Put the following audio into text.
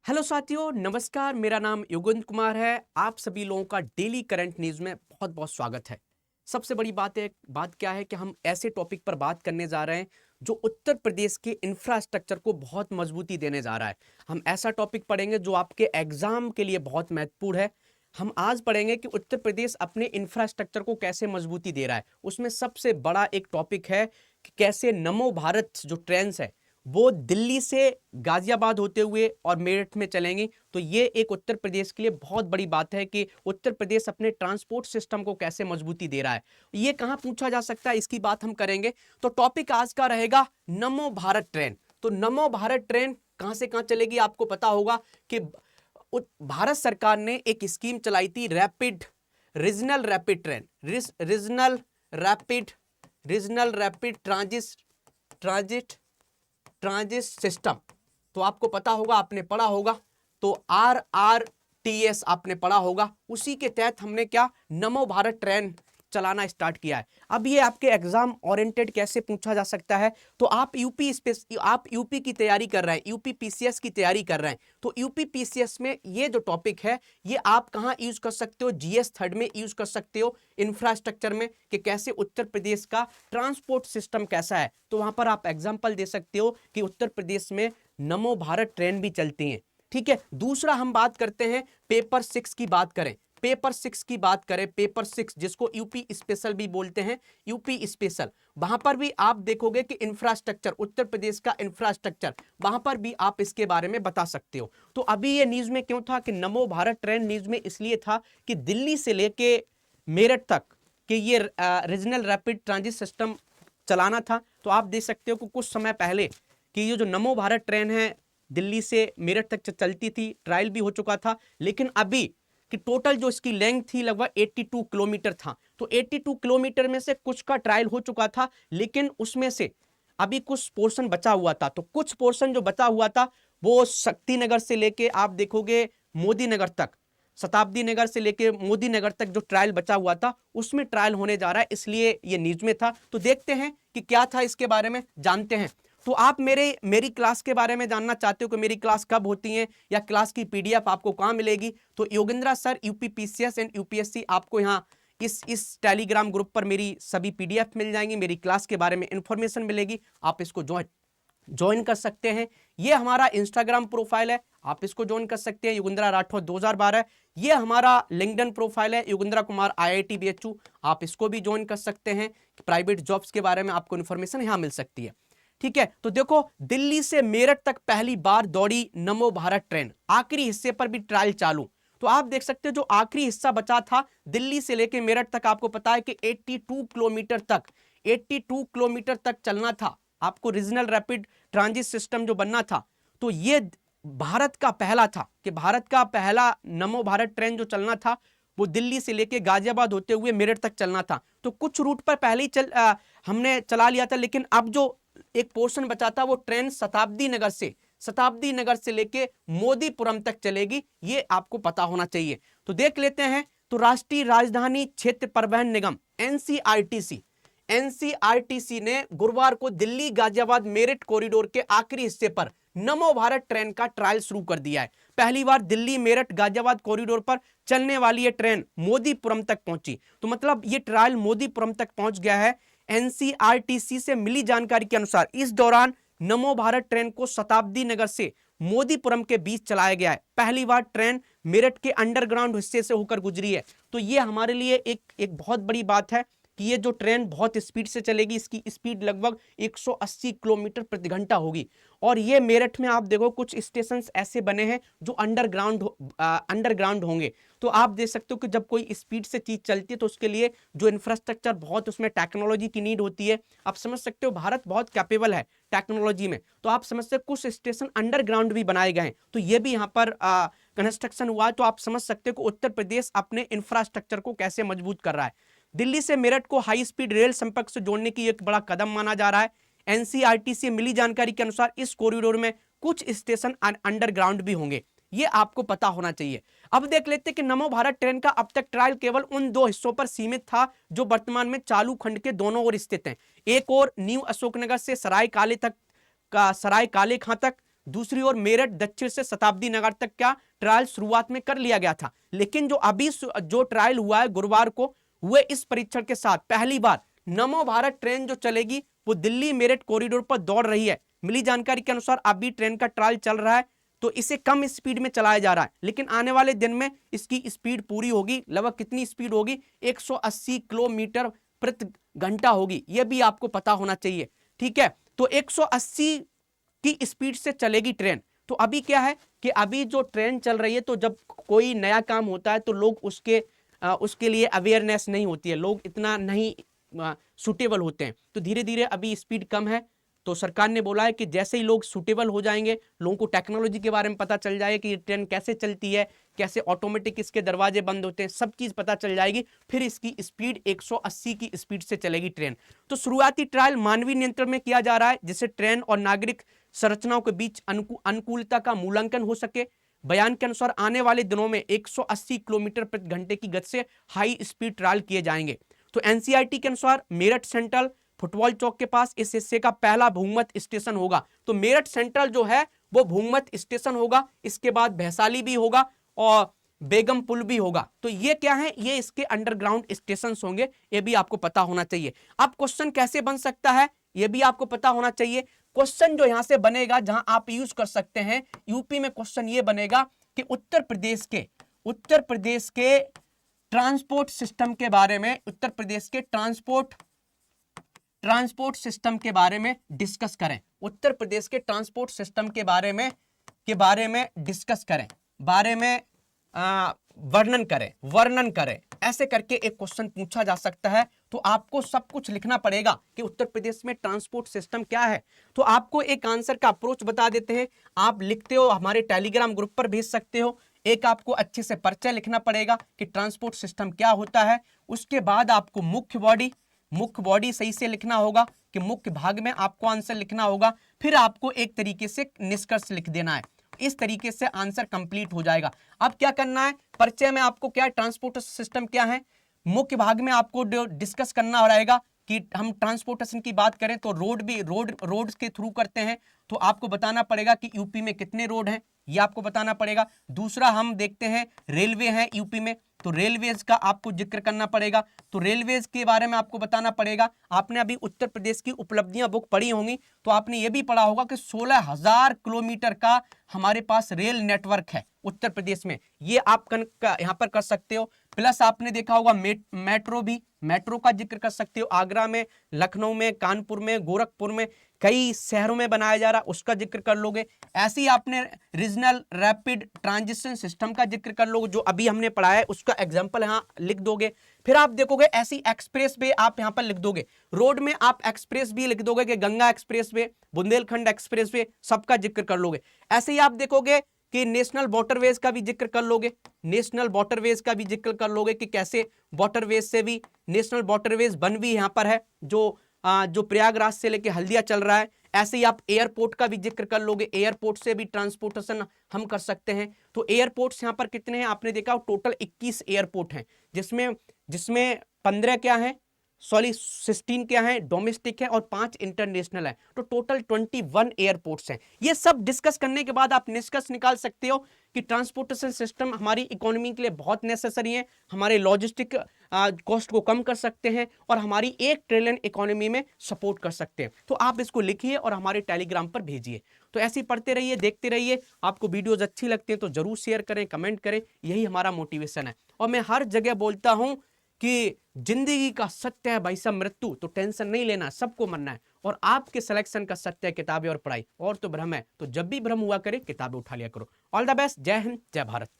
Hello साथियों, नमस्कार। मेरा नाम युगंध कुमार है। आप सभी लोगों का डेली करंट न्यूज में बहुत बहुत स्वागत है। सबसे बड़ी बात क्या है कि हम ऐसे टॉपिक पर बात करने जा रहे हैं जो उत्तर प्रदेश के इंफ्रास्ट्रक्चर को बहुत मजबूती देने जा रहा है। हम ऐसा टॉपिक पढ़ेंगे जो आपके एग्जाम के लिए बहुत महत्वपूर्ण है। हम आज पढ़ेंगे कि उत्तर प्रदेश अपने इंफ्रास्ट्रक्चर को कैसे मजबूती दे रहा है। उसमें सबसे बड़ा एक टॉपिक है कि कैसे नमो भारत जो ट्रेन है वो दिल्ली से गाजियाबाद होते हुए और मेरठ में चलेंगी। तो ये एक उत्तर प्रदेश के लिए बहुत बड़ी बात है कि उत्तर प्रदेश अपने ट्रांसपोर्ट सिस्टम को कैसे मजबूती दे रहा है। ये कहाँ पूछा जा सकता है, इसकी बात हम करेंगे। तो टॉपिक आज का रहेगा नमो भारत ट्रेन। तो नमो भारत ट्रेन कहाँ से कहाँ चलेगी, आपको पता होगा कि भारत सरकार ने एक स्कीम चलाई थी, rapid regional rapid train, regional rapid transit system. तो आपको पता होगा, आपने पढ़ा होगा। तो RRTS आपने पढ़ा होगा। उसी के तहत हमने क्या नमो भारत ट्रेन चलाना स्टार्ट किया है। अब ये आपके एग्जाम ओरिएंटेड कैसे पूछा जा सकता है। तो आप यूपी की तैयारी कर रहे हैं, यूपी पीसीएस की तैयारी कर रहे हैं। तो यूपी पीसीएस में ये जो टॉपिक है ये आप कहां यूज कर सकते हो, जीएस थर्ड में यूज कर सकते हो, इंफ्रास्ट्रक्चर में, कि कैसे उत्तर प्रदेश का ट्रांसपोर्ट सिस्टम कैसा है। तो वहां पर आप एग्जाम्पल दे सकते हो कि उत्तर प्रदेश में नमो भारत ट्रेन भी चलती है। ठीक है। दूसरा हम बात करते हैं पेपर 6 की बात करें। पेपर 6 जिसको यूपी स्पेशल भी बोलते हैं, यूपी स्पेशल। वहां पर भी आप देखोगे कि इंफ्रास्ट्रक्चर, उत्तर प्रदेश का इंफ्रास्ट्रक्चर, वहां पर भी आप इसके बारे में बता सकते हो। तो अभी ये न्यूज में क्यों था कि नमो भारत ट्रेन न्यूज में इसलिए था कि दिल्ली से लेके मेरठ तक कि ये रीजनल रैपिड ट्रांजिट सिस्टम चलाना था। तो आप देख सकते हो कि कुछ समय पहले कि ये जो नमो भारत ट्रेन है दिल्ली से मेरठ तक चलती थी, ट्रायल भी हो चुका था। लेकिन अभी कि टोटल जो इसकी लेंथ थी लगभग 82 किलोमीटर था। तो 82 किलोमीटर में से कुछ का ट्रायल हो चुका था, लेकिन उसमें से अभी कुछ पोर्शन बचा हुआ था। तो कुछ पोर्शन जो बचा हुआ था वो शक्तिनगर से लेके आप देखोगे मोदी नगर तक, शताब्दी नगर से लेके मोदी नगर तक जो ट्रायल बचा हुआ था उसमें ट्रायल होने जा रहा है, इसलिए ये न्यूज में था। तो देखते हैं कि क्या था, इसके बारे में जानते हैं। तो आप मेरी क्लास के बारे में जानना चाहते हो कि मेरी क्लास कब होती है या क्लास की पीडीएफ आपको कहां मिलेगी, तो Yogendra sir UP PCS and UPSC, आपको यहां इस टेलीग्राम ग्रुप पर मेरी सभी पीडीएफ मिल जाएंगी, मेरी क्लास के बारे में इंफॉर्मेशन मिलेगी। आप इसको ज्वाइन कर सकते हैं। ये हमारा इंस्टाग्राम प्रोफाइल है, आप इसको ज्वाइन कर सकते हैं, योगेंद्रा राठौर 2012। ये हमारा लिंक्डइन प्रोफाइल है, योगेंद्रा कुमार IIT BHU, आप इसको भी ज्वाइन कर सकते हैं। प्राइवेट जॉब्स के बारे में आपको इन्फॉर्मेशन यहां मिल सकती है। ठीक है। तो देखो, दिल्ली से मेरठ तक पहली बार दौड़ी नमो भारत ट्रेन, आखिरी हिस्से पर भी ट्रायल चालू। तो आप देख सकते हो जो आखिरी हिस्सा बचा था दिल्ली से लेकर मेरठ तक, आपको पता है कि 82 किलोमीटर तक चलना था आपको, रीजनल रैपिड ट्रांजिट सिस्टम जो बनना था। तो ये भारत का पहला था कि भारत का पहला नमो भारत ट्रेन जो चलना था वो दिल्ली से लेके गाजियाबाद होते हुए मेरठ तक चलना था। तो कुछ रूट पर पहले ही हमने चला लिया था, लेकिन अब जो एक पोर्शन बचा था वो ट्रेन शताब्दी नगर से लेके मोदीपुरम तक चलेगी, ये आपको पता होना चाहिए। तो देख लेते हैं। तो राष्ट्रीय राजधानी क्षेत्र परिवहन निगम एनसीआरटीसी ने गुरुवार को दिल्ली गाजियाबाद मेरठ कॉरिडोर के आखिरी हिस्से पर नमो भारत ट्रेन का ट्रायल शुरू कर दिया है। पहली बार दिल्ली मेरठ गाजियाबाद कॉरिडोर पर चलने वाली ये ट्रेन मोदीपुरम तक पहुंची। तो मतलब ये ट्रायल मोदीपुरम तक पहुंच गया है। एनसीआरटीसी से मिली जानकारी के अनुसार इस दौरान नमो भारत ट्रेन को शताब्दी नगर से मोदीपुरम के बीच चलाया गया है। पहली बार ट्रेन मेरठ के अंडरग्राउंड हिस्से से होकर गुजरी है। तो ये हमारे लिए एक बहुत बड़ी बात है कि ये जो ट्रेन बहुत स्पीड से चलेगी, इसकी स्पीड लगभग 180 किलोमीटर प्रति घंटा होगी। और ये मेरठ में आप देखो कुछ स्टेशन ऐसे बने हैं जो अंडरग्राउंड होंगे। तो आप देख सकते हो कि जब कोई स्पीड से चीज चलती है तो उसके लिए जो इंफ्रास्ट्रक्चर, बहुत उसमें टेक्नोलॉजी की नीड होती है। आप समझ सकते हो भारत बहुत कैपेबल है टेक्नोलॉजी में। तो आप समझ सकते हो कुछ स्टेशन अंडरग्राउंड भी बनाए गए हैं, तो ये भी यहाँ पर कंस्ट्रक्शन हुआ है। तो आप समझ सकते हो कि उत्तर प्रदेश अपने इंफ्रास्ट्रक्चर को कैसे मजबूत कर रहा है। दिल्ली से मेरठ को हाई स्पीड रेल संपर्क से जोड़ने की एक बड़ा कदम माना जा रहा है। एनसीआरटी से मिली जानकारी के अनुसार इस कॉरिडोर में कुछ स्टेशन अंडरग्राउंड भी होंगे, ये आपको पता होना चाहिए। अब देख लेते हैं कि नमो भारत ट्रेन का अब तक ट्रायल केवल उन दो हिस्सों पर सीमित था जो वर्तमान में चालू खंड के दोनों ओर स्थित हैं। एक और न्यू अशोकनगर से सराय काले खां तक, दूसरी ओर मेरठ दक्षिण से शताब्दी नगर तक क्या ट्रायल शुरुआत में कर लिया गया था, लेकिन जो अभी जो ट्रायल हुआ है गुरुवार को, हुए इस परीक्षण के साथ पहली बार नमो भारत ट्रेन जो चलेगी वो दिल्ली मेरठ कॉरिडोर पर दौड़ रही है। मिली जानकारी के अनुसार अभी ट्रेन का ट्रायल चल रहा है, तो इसे कम स्पीड में चलाया जा रहा है, लेकिन आने वाले दिन में इसकी स्पीड पूरी होगी। लगभग कितनी स्पीड होगी? 180 किलोमीटर प्रति घंटा होगी, यह भी आपको पता होना चाहिए। ठीक है, तो 180 की स्पीड से चलेगी ट्रेन। तो अभी क्या है कि अभी जो ट्रेन चल रही है, तो जब कोई नया काम होता है तो लोग उसके लिए अवेयरनेस नहीं होती है, लोग इतना नहीं सुटेबल होते हैं, तो धीरे धीरे अभी स्पीड कम है। तो सरकार ने बोला है कि जैसे ही लोग सुटेबल हो जाएंगे, लोगों को टेक्नोलॉजी के बारे में पता चल जाएगा कि ये ट्रेन कैसे चलती है, कैसे ऑटोमेटिक इसके दरवाजे बंद होते हैं, सब चीज पता चल जाएगी, फिर इसकी स्पीड 180 की स्पीड से चलेगी ट्रेन। तो शुरुआती ट्रायल मानवीय नियंत्रण में किया जा रहा है, जिससे ट्रेन और नागरिक संरचनाओं के बीच अनुकूलता का मूल्यांकन हो सके। बयान के अनुसार आने वाले दिनों में 180 किलोमीटर प्रति घंटे की गति से हाई स्पीड ट्रायल किए जाएंगे। तो एनसीईआरटी के अनुसार मेरठ सेंट्रल फुटबॉल चौक के पास इस हिस्से का पहला भूमत स्टेशन होगा। तो मेरठ सेंट्रल जो है वो भूमत स्टेशन होगा, इसके बाद भैसाली भी होगा और बेगमपुल भी होगा। तो ये क्या है? ये इसके अंडरग्राउंड स्टेशन होंगे, ये भी आपको पता होना चाहिए। अब क्वेश्चन कैसे बन सकता है ये भी आपको पता होना चाहिए। क्वेश्चन जो यहां से बनेगा, जहां आप यूज कर सकते हैं, यूपी में क्वेश्चन ये बनेगा कि उत्तर प्रदेश के ट्रांसपोर्ट सिस्टम के बारे में, उत्तर प्रदेश के ट्रांसपोर्ट सिस्टम के बारे में डिस्कस करें। उत्तर प्रदेश के ट्रांसपोर्ट सिस्टम के बारे में डिस्कस करें, बारे में वर्णन करें, ऐसे करके एक क्वेश्चन पूछा जा सकता है। तो आपको सब कुछ लिखना पड़ेगा कि उत्तर प्रदेश में ट्रांसपोर्ट सिस्टम क्या है। तो आपको एक आंसर का अप्रोच बता देते हैं, आप लिखते हो, हमारे टेलीग्राम ग्रुप पर भेज सकते हो। एक आपको अच्छे से परिचय लिखना पड़ेगा कि ट्रांसपोर्ट सिस्टम क्या होता है। उसके बाद आपको मुख्य बॉडी सही से लिखना होगा कि मुख्य भाग में आपको आंसर लिखना होगा। फिर आपको एक तरीके से निष्कर्ष लिख देना है। इस तरीके से आंसर कंप्लीट हो जाएगा। अब क्या करना है? परिचय में आपको क्या है, ट्रांसपोर्ट सिस्टम क्या है। मुख्य भाग में आपको डिस्कस करना रहेगा कि हम ट्रांसपोर्टेशन की बात करें तो रोड के थ्रू करते हैं, तो आपको बताना पड़ेगा कि यूपी में कितने रोड हैं, ये आपको बताना पड़ेगा। दूसरा हम देखते हैं रेलवे है यूपी में, तो रेलवेज का आपको जिक्र करना पड़ेगा। तो रेलवेज के बारे में आपको बताना पड़ेगा। आपने अभी उत्तर प्रदेश की उपलब्धियां बुक पढ़ी होंगी, तो आपने ये भी पढ़ा होगा कि 16,000 किलोमीटर का हमारे पास रेल नेटवर्क है उत्तर प्रदेश में, ये आप यहाँ पर कर सकते हो। प्लस आपने देखा होगा मेट्रो का जिक्र कर सकते हो। आगरा में, लखनऊ में, कानपुर में, गोरखपुर में, कई शहरों में बनाया जा रहा है, उसका जिक्र कर लोगे। ऐसे ही आपने रीजनल रैपिड ट्रांजिशन सिस्टम का जिक्र कर लोगे, जो अभी हमने पढ़ा है, उसका एग्जांपल यहाँ लिख दोगे। फिर आप देखोगे ऐसी एक्सप्रेस वे आप यहाँ पर लिख दोगे। रोड में आप एक्सप्रेस भी लिख दोगे कि Ganga express way, Bundelkhand express way, सबका जिक्र कर लोगे। ऐसे ही आप देखोगे कि नेशनल वाटरवेज का भी जिक्र कर लोगे, कि कैसे वाटरवेज से भी नेशनल वाटरवेज बन भी यहाँ पर है, जो प्रयागराज से लेके हल्दिया चल रहा है। ऐसे ही आप एयरपोर्ट का भी जिक्र कर लोगे, एयरपोर्ट से भी ट्रांसपोर्टेशन हम कर सकते हैं। तो एयरपोर्ट्स यहाँ पर कितने हैं आपने देखा, टोटल 21 एयरपोर्ट हैं, जिसमें 15 क्या है, 16 क्या है डोमेस्टिक है और 5 इंटरनेशनल है। तो टोटल 21 एयरपोर्ट्स हैं। ये सब डिस्कस करने के बाद आप निष्कर्ष निकाल सकते हो कि ट्रांसपोर्टेशन सिस्टम हमारी इकोनॉमी के लिए बहुत नेसेसरी है, हमारे लॉजिस्टिक कॉस्ट को कम कर सकते हैं और हमारी 1 ट्रिलियन इकोनॉमी में सपोर्ट कर सकते हैं। तो आप इसको लिखिए और हमारे टेलीग्राम पर भेजिए। तो ऐसे ही पढ़ते रहिए, देखते रहिए। आपको वीडियोज अच्छी लगती हैं तो जरूर शेयर करें, कमेंट करें, यही हमारा मोटिवेशन है। और मैं हर जगह बोलता हूं कि जिंदगी का सत्य है भाई साहब मृत्यु, तो टेंशन नहीं लेना, सबको मरना है। और आपके सिलेक्शन का सत्य है किताबें और पढ़ाई, और तो भ्रम है, तो जब भी भ्रम हुआ करे किताबें उठा लिया करो। ऑल द बेस्ट, जय हिंद, जय भारत।